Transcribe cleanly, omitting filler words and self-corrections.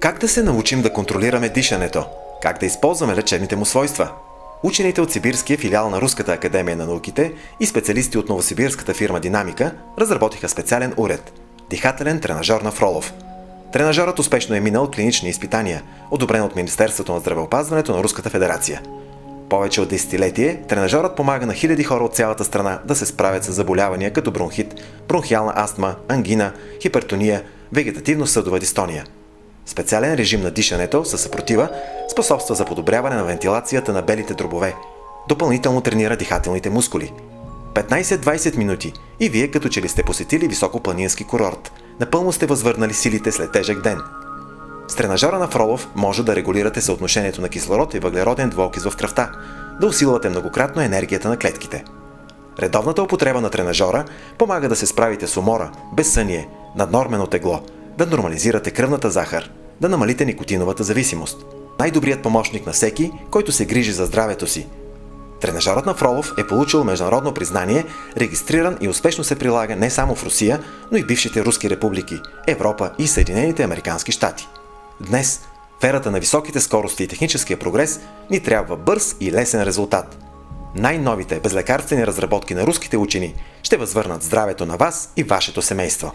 Как да се научим да контролираме дишането? Как да използваме лечебните му свойства? Учените от Сибирския филиал на Руската академия на науките и специалисти от новосибирската фирма Динамика разработиха специален уред – дихателен тренажор на Фролов. Тренажорът успешно е минал клинични изпитания, одобрен от Министерството на здравеопазването на Руската федерация. Повече от десетилетие тренажорът помага на хиляди хора от цялата страна да се справят с заболявания като бронхит, бронхиална астма, ангина, хипертония, вегетативно-съдова дистония. Специален режим на дишането със съпротива способства за подобряване на вентилацията на белите дробове. Допълнително тренира дихателните мускули. 15-20 минути и вие като че ли сте посетили високопланински курорт. Напълно сте възвърнали силите след тежък ден. С тренажора на Фролов може да регулирате съотношението на кислород и въглероден двуокис в кръвта, да усилвате многократно енергията на клетките. Редовната употреба на тренажора помага да се справите с умора, безсъние, наднормено тегло, да нормализирате кръвната захар, да намалите никотиновата зависимост. Най-добрият помощник на всеки, който се грижи за здравето си. Тренажорът на Фролов е получил международно признание, регистриран и успешно се прилага не само в Русия, но и бившите руски републики, Европа и Съединените американски щати. Днес, в ерата на високите скорости и техническия прогрес, ни трябва бърз и лесен резултат. Най-новите безлекарствени разработки на руските учени ще възвърнат здравето на вас и вашето семейство.